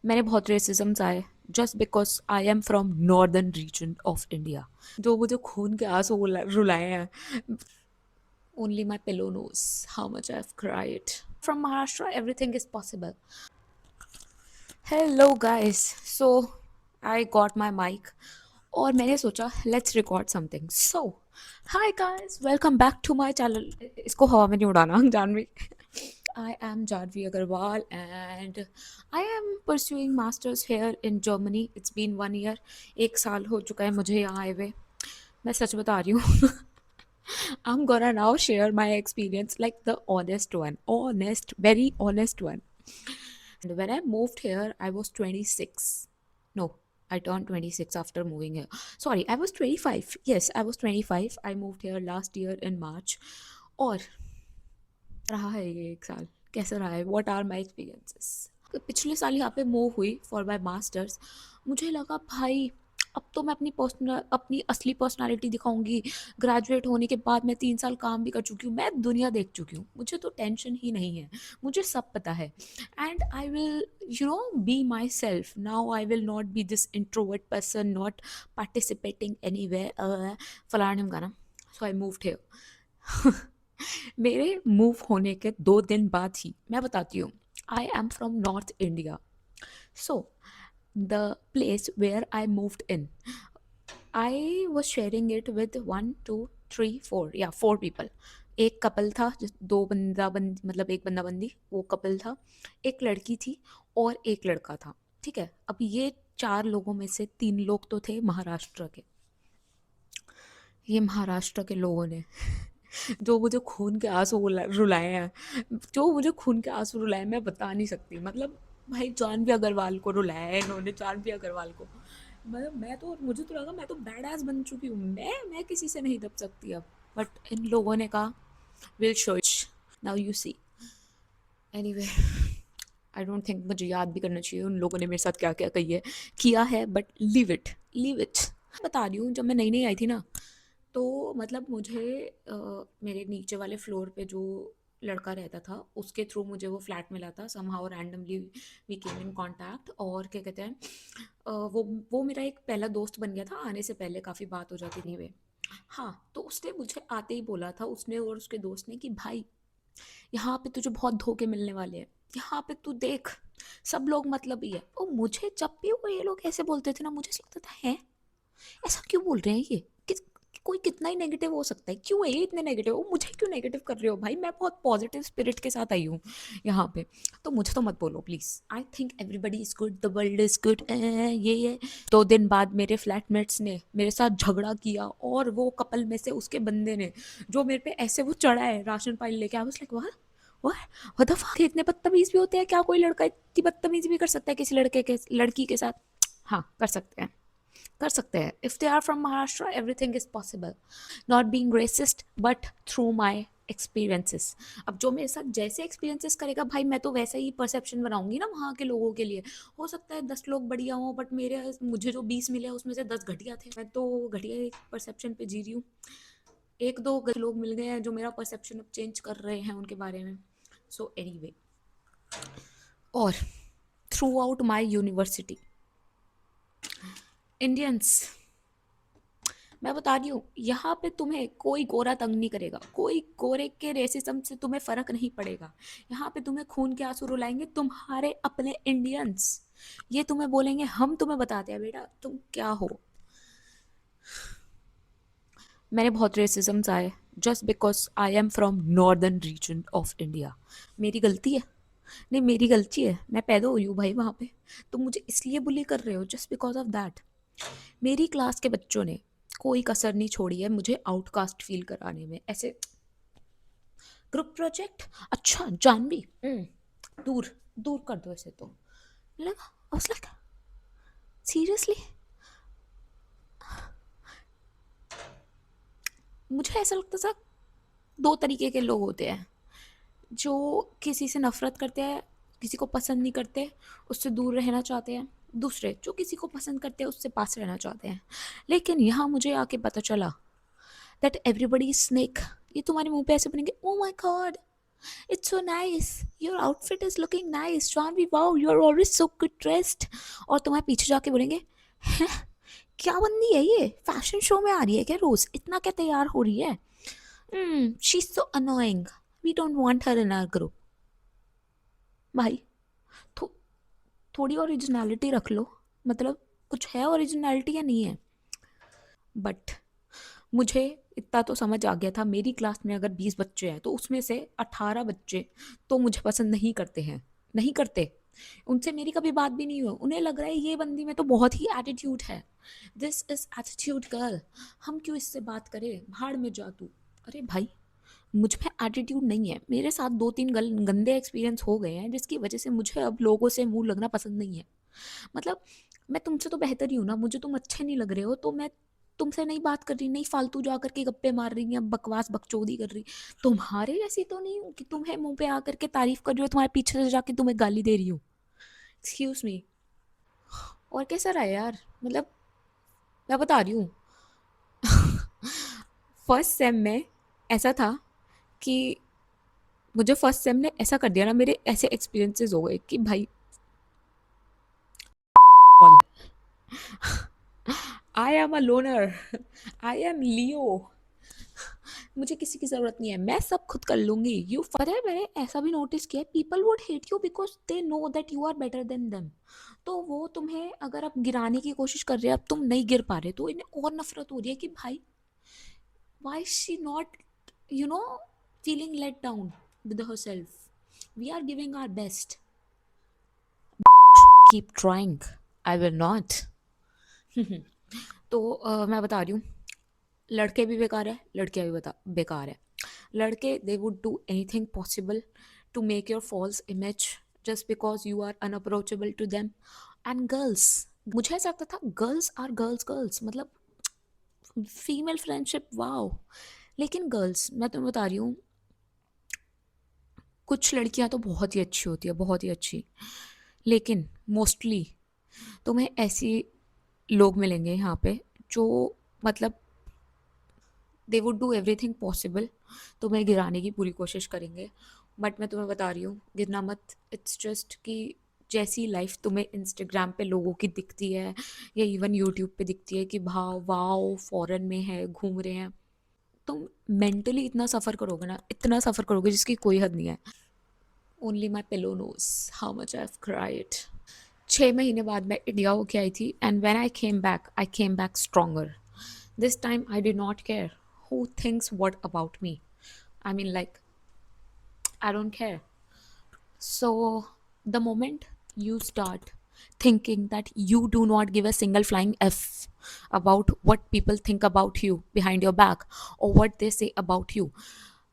मैंने बहुत रेसिज्म्स आए just because I am from northern region of India. जो मुझे खून के आंसू रुलाए हैं, only my pillow knows how much I have cried. From Maharashtra everything is possible. Hello guys, so I got my mic और मैंने सोचा let's record something. So hi guys, welcome back to my channel. इसको हवा में नहीं उड़ाना Janvi. I am Janvi Agarwal and I am pursuing masters here in Germany. It's been 1 year. 1 साल हो चुका है मुझे यहाँ आए हुए। मैं सच बता रही हूँ। I'm gonna now share my experience like the honest one. Honest, very honest one. And when I moved here, I was 26. No, I turned 26 after moving here. Sorry, I was 25. Yes, I was 25. I moved here last year in March. और रहा है ये 1 साल कैसा रहा है, what are my experiences. पिछले साल यहाँ पे मूव हुई फॉर माई मास्टर्स। मुझे लगा भाई अब तो मैं अपनी असली पर्सनालिटी दिखाऊंगी। ग्रेजुएट होने के बाद मैं 3 साल काम भी कर चुकी हूँ, मैं दुनिया देख चुकी हूँ, मुझे तो टेंशन ही नहीं है, मुझे सब पता है। And I will be myself now. I will not be this introvert person not participating anywhere फलाना गाना। So I moved here. मेरे मूव होने के 2 दिन बाद ही मैं बताती हूँ। I am from north India. So the place where I moved in, I was sharing it with 1 2 3 4 या 4 पीपल। एक कपल था, मतलब एक बंदा बंदी, वो कपल था। एक लड़की थी और एक लड़का था। ठीक है, अब ये 4 लोगों में से 3 लोग तो थे महाराष्ट्र के। ये महाराष्ट्र के लोगों ने जो मुझे खून के आंसू रुलाए हैं, जो मुझे खून के आंसू रुलाए मैं बता नहीं सकती। मतलब भाई जानवी अग्रवाल को रुलाया है इन्होंने, जानवी अग्रवाल को। मतलब मैं तो, मुझे तो लगा मैं तो बैड एस बन चुकी हूँ, मैं किसी से नहीं दब सकती अब। बट इन लोगों ने कहा will show it, now you see. Anyway, I don't think मुझे याद भी करना चाहिए उन लोगों ने मेरे साथ क्या क्या किया है, बट लीव इट। बता रही हूँ, जब मैं नई नई आई थी ना, तो मतलब मुझे मेरे नीचे वाले फ्लोर पे जो लड़का रहता था उसके थ्रू मुझे वो फ्लैट मिला था। Somehow randomly we came in contact, और क्या कहते हैं, वो मेरा एक पहला दोस्त बन गया था। आने से पहले काफ़ी बात हो जाती थी वे। हाँ, तो उसने मुझे आते ही बोला था, उसने और उसके दोस्त ने, कि भाई यहाँ पे तुझे बहुत धोखे मिलने वाले हैं, यहाँ पे तू देख सब लोग मतलब ही है। और मुझे जब भी वो ये लोग ऐसे बोलते थे ना, मुझे ऐसा लगता था है ऐसा क्यों बोल रहे हैं ये, कोई कितना ही नेगेटिव हो सकता है, क्यों है ये इतने नेगेटिव, वो मुझे क्यों नेगेटिव कर रहे हो भाई, मैं बहुत पॉजिटिव स्पिरिट के साथ आई हूँ यहाँ पे। तो मुझे तो मत बोलो please. I think everybody is good, the world is good, ये 2 दिन बाद मेरे फ्लैटमेट्स ने मेरे साथ झगड़ा किया, और वो कपल में से उसके बंदे ने जो मेरे पे ऐसे वो चढ़ा है राशन पानी लेके, I was like what the fuck, इतने बदतमीज भी होते हैं क्या? कोई लड़का इतनी बदतमीजी भी कर सकता है किसी लड़की के साथ? हाँ, कर सकते हैं। If they are from Maharashtra everything is possible. Not being racist but through my experiences. अब जो मेरे साथ जैसे एक्सपीरियंसेस करेगा भाई, मैं तो वैसा ही परसेप्शन बनाऊंगी ना वहाँ के लोगों के लिए। हो सकता है 10 लोग बढ़िया हों, बट मुझे जो 20 मिले उसमें से 10 घटिया थे। मैं तो घटिया एक परसेप्शन पे जी रही हूँ। 1 2 लोग मिल गए हैं जो मेरा परसेप्शन अब चेंज कर रहे हैं उनके बारे में। सो एनीवे, और through out my university Indians, मैं बता रही हूँ यहाँ पे तुम्हें कोई गोरा तंग नहीं करेगा, कोई गोरे के रेसिज्म से तुम्हें फर्क नहीं पड़ेगा। यहाँ पे तुम्हें खून के आंसू रुलाएंगे तुम्हारे अपने इंडियंस। ये तुम्हें बोलेंगे हम तुम्हें बताते हैं बेटा तुम क्या हो। मैंने बहुत रेसिज्म्स आए just because I am from northern region of India. मेरी गलती है? नहीं, मेरी गलती है, मैं पैदा हुई हूँ भाई वहाँ पे। तुम मुझे इसलिए बुली कर रहे हो जस्ट बिकॉज ऑफ दैट? मेरी क्लास के बच्चों ने कोई कसर नहीं छोड़ी है मुझे आउटकास्ट फील कराने में। ऐसे ग्रुप प्रोजेक्ट, अच्छा जानवी, दूर दूर कर दो इसे। तो लगा लाइक सीरियसली, मुझे ऐसा लगता था 2 तरीके के लोग होते हैं, जो किसी से नफरत करते हैं, किसी को पसंद नहीं करते, उससे दूर रहना चाहते हैं। दूसरे जो किसी को पसंद करते हैं उससे पास रहना चाहते हैं। लेकिन यहाँ मुझे आके पता चला दैट एवरीबडी इज स्नेक। ये तुम्हारे मुंह पे ऐसे बनेंगे, oh my God It's so nice. Your outfit is looking nice. Janvi, wow, you're always so good dressed. और तुम्हारे पीछे जाके बोलेंगे, "हैं, क्या बंदी है ये? फैशन शो में आ रही है क्या रोज? इतना क्या तैयार हो रही है? She is so annoying. We don't want her in our group." भाई, थो, थोड़ी ओरिजिनलिटी रख लो. मतलब कुछ है ओरिजिनलिटी या नहीं है? बट मुझे इतना तो समझ आ गया था, मेरी क्लास में अगर 20 बच्चे हैं तो उसमें से 18 बच्चे तो मुझे पसंद नहीं करते हैं. नहीं करते. उनसे मेरी कभी बात भी नहीं हुई. उन्हें लग रहा है ये बंदी में तो बहुत ही एटीट्यूड है. This is attitude girl. हम क्यों इससे बात करें? भाड़ में जा तू. अरे भाई, मुझ में एटीट्यूड नहीं है. मेरे साथ 2-3 गंदे एक्सपीरियंस हो गए हैं जिसकी वजह से मुझे अब लोगों से मुंह लगना पसंद नहीं है. मतलब मैं तुमसे तो बेहतर ही हूँ ना. मुझे तुम अच्छे नहीं लग रहे हो तो मैं तुमसे नहीं बात कर रही, नहीं फालतू जा करके गप्पे मार रही या बकवास बकचोदी कर रही. तुम्हारे जैसी तो नहीं हूँ कि तुम्हें मुंह पे आकर के तारीफ कर रही हो, तुम्हारे पीछे से जाके तुम्हें गाली दे रही हूँ. Excuse me. और कैसा रहा यार? मतलब मैं बता रही हूँ. फर्स्ट सेम में ऐसा था कि मुझे फर्स्ट सेम ने ऐसा कर दिया ना, मेरे ऐसे एक्सपीरियंसेस हो गए कि भाई I am a loner. I am Leo. मुझे किसी की ज़रूरत नहीं है, मैं सब खुद कर लूँगी. यू पता है मैंने ऐसा भी नोटिस किया है, people would hate you because they know that you are better than them. तो वो तुम्हें अगर अब गिराने की कोशिश कर रहे हैं, अब तुम नहीं गिर पा रहे, तो इन्हें और नफरत हो रही है कि भाई why is she not, you know, feeling let down with herself. We are giving our best. Keep trying. I will not. तो मैं बता रही हूँ, लड़के भी बेकार है, लड़कियाँ भी बता बेकार है. लड़के they would do anything possible to make your false image just because you are unapproachable to them. And girls, मुझे ऐसा लगता था गर्ल्स आर गर्ल्स गर्ल्स, मतलब फीमेल फ्रेंडशिप वाओ. लेकिन गर्ल्स, मैं तुम्हें बता रही हूँ, कुछ लड़कियां तो बहुत ही अच्छी होती है, बहुत ही अच्छी. लेकिन मोस्टली तुम्हें ऐसी लोग मिलेंगे यहाँ पे जो, मतलब दे वुड डू एवरीथिंग पॉसिबल तुम्हें गिराने की पूरी कोशिश करेंगे. बट मैं तुम्हें बता रही हूँ, गिरना मत. इट्स जस्ट कि जैसी लाइफ तुम्हें इंस्टाग्राम पे लोगों की दिखती है या इवन यूट्यूब पे दिखती है कि भाव वाओ फॉरेन में है, घूम रहे हैं, तुम मेंटली इतना सफ़र करोगे ना, इतना सफ़र करोगे जिसकी कोई हद नहीं है. Only my pillow knows how much I have cried. 6 महीने बाद मैं इंडिया होके आई थी and when I came back stronger. This time I did not care who thinks what about me. I mean, like, I don't care. So, the moment you start thinking that you do not give a single flying F about what people think about you behind your back or what they say about you,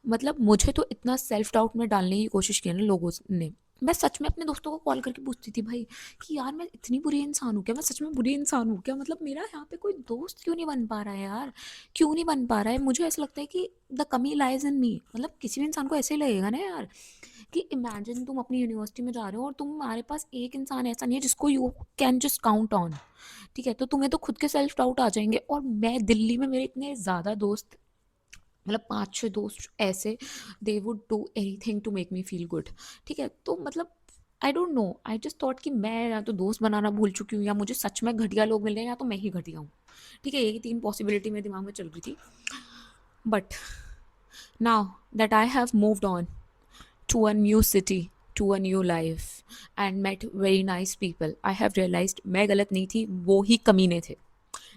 मतलब मुझे तो इतना self doubt में डालने की कोशिश की है ना लोगों ने. मैं सच में अपने दोस्तों को कॉल करके पूछती थी भाई कि यार मैं इतनी बुरी इंसान हूँ क्या? मैं सच में बुरी इंसान हूँ क्या? मतलब मेरा यहाँ पे कोई दोस्त क्यों नहीं बन पा रहा है यार? क्यों नहीं बन पा रहा है? मुझे ऐसा लगता है कि द कमी लाइज इन मी. मतलब किसी भी इंसान को ऐसे ही लगेगा ना यार, कि इमेजिन तुम अपनी यूनिवर्सिटी में जा रहे हो और तुम्हारे पास एक इंसान ऐसा नहीं है जिसको you can just count on. ठीक है, तो तुम्हें तो खुद के सेल्फ डाउट आ जाएंगे. और मैं दिल्ली में मेरे इतने ज़्यादा दोस्त, मतलब 5-6 दोस्त ऐसे, they would do anything to make me feel good. ठीक है, तो मतलब I don't know, I just thought कि मैं या तो दोस्त बनाना भूल चुकी हूँ या मुझे सच में घटिया लोग मिल रहे हैं या तो मैं ही घटिया हूँ. ठीक है, यही 3 पॉसिबिलिटी मेरे दिमाग में चल रही थी. But now that I have moved on to a new city, to a new life and met very nice people, I have realized मैं गलत नहीं थी, वो ही कमीने थे.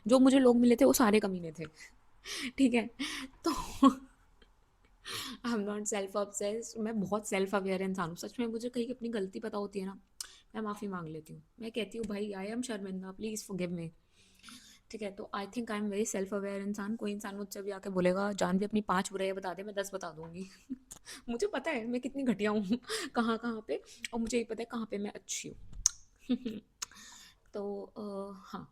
जो मुझे लोग मिले थे वो सारे कमीने थे. ठीक है, तो I am not self obsessed. मैं बहुत सेल्फ अवेयर इंसान हूँ सच में. मुझे कहीं अपनी गलती पता होती है ना, मैं माफ़ी मांग लेती हूँ. मैं कहती हूँ भाई आई एम शर्मिंदा, प्लीज़ फॉरगिव मी. ठीक है, तो I think I am very self aware इंसान. कोई इंसान मुझसे भी आके बोलेगा जान भी अपनी 5 बुराइयाँ बता दे, मैं 10 बता दूंगी. मुझे पता है मैं कितनी घटिया हूँ कहाँ कहाँ पे, और मुझे ये पता है कहाँ पे मैं अच्छी हूँ. तो हाँ,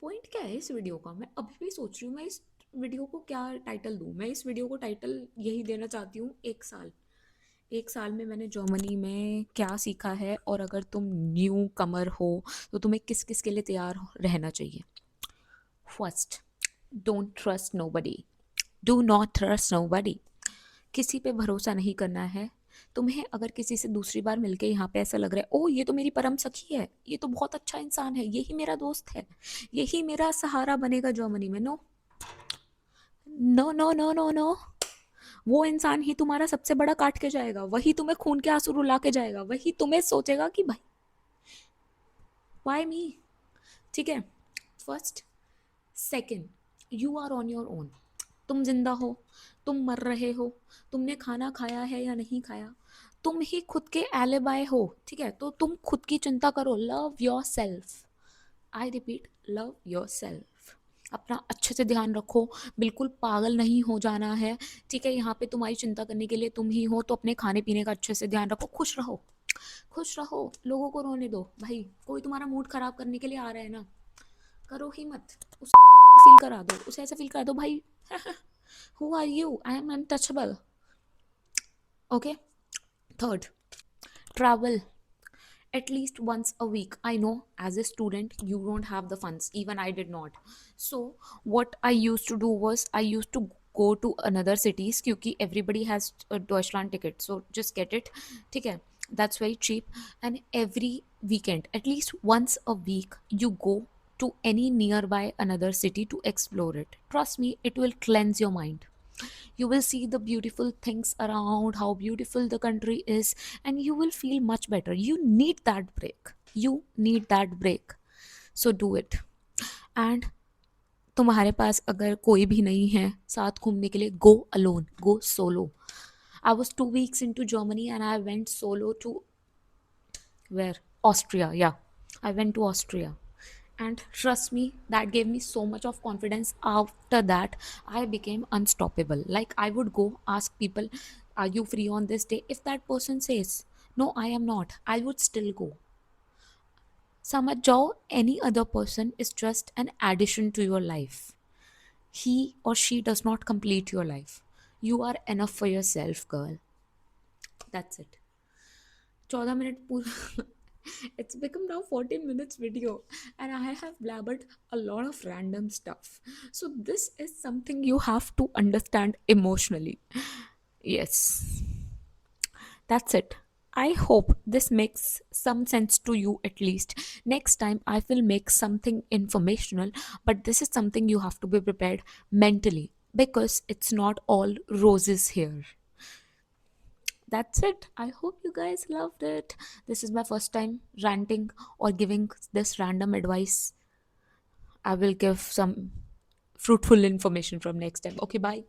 पॉइंट क्या है इस वीडियो का? मैं अभी भी सोच रही हूँ मैं इस वीडियो को क्या टाइटल दूँ. मैं इस वीडियो को टाइटल यही देना चाहती हूँ, 1 साल. 1 साल में मैंने जर्मनी में क्या सीखा है, और अगर तुम न्यू कमर हो तो तुम्हें किस किस के लिए तैयार रहना चाहिए. First, don't trust nobody. Do not trust nobody. किसी पे भरोसा नहीं करना है। तुम्हें अगर किसी से दूसरी बार मिलके यहाँ पे ऐसा लग रहा है, ओ ये तो मेरी परम सखी है, ये तो बहुत अच्छा इंसान है, यही मेरा दोस्त है, यही मेरा सहारा बनेगा जर्मनी में, no no no no no no. वो इंसान ही तुम्हारा सबसे बड़ा काट के जाएगा, वही तुम्हें खून के आंसू रुला के जाएगा, वही तुम्हें सोचेगा कि भाई वाई मी। ठीक है। First, second, you are on your own. तुम जिंदा हो, तुम मर रहे हो, तुमने खाना खाया है या नहीं खाया, तुम ही खुद के एलिबाय हो। ठीक है, तो तुम खुद की चिंता करो। Love your self. I repeat, love your self. अपना अच्छे से ध्यान रखो, बिल्कुल पागल नहीं हो जाना है। ठीक है, यहाँ पे तुम्हारी चिंता करने के लिए तुम ही हो, तो अपने खाने पीने का अच्छे से ध्यान रखो, खुश रहो, खुश रहो। लोगों को रोने दो भाई, कोई तुम्हारा मूड खराब करने के लिए आ रहा है ना, करो ही मत। उसे फील करा दो, उसे ऐसा फील करा दो भाई, who are you, I am untouchable. Okay. Third, travel at least once a week. I know as a student you don't have the funds, even I did not. So what I used to do was I used to go to another cities, क्योंकि everybody has a Deutschland ticket, so just get it. ठीक है, that's very cheap. And every weekend, at least once a week, you go to any nearby another city to explore it. Trust me, it will cleanse your mind. You will see the beautiful things around, how beautiful the country is, and you will feel much better. You need that break. You need that break. So do it. And तुम्हारे पास अगर कोई भी नहीं है साथ घूमने के लिए, go alone, go solo. I was 2 weeks into Germany and I went solo to where? Austria. Yeah, I went to Austria. And trust me, that gave me so much of confidence. After that, I became unstoppable. Like, I would go ask people, are you free on this day? If that person says, no, I am not, I would still go. समझ जाओ, any other person is just an addition to your life. He or she does not complete your life. You are enough for yourself, girl. That's it. 14 minute पूरा it's become now 14 minutes video, and I have blabbered a lot of random stuff. So this is something you have to understand emotionally. Yes, that's it. I hope this makes some sense to you. At least next time I will make something informational, but this is something you have to be prepared mentally, because it's not all roses here. That's it. I hope you guys loved it. This is my first time ranting or giving this random advice. I will give some fruitful information from next time. Okay, bye.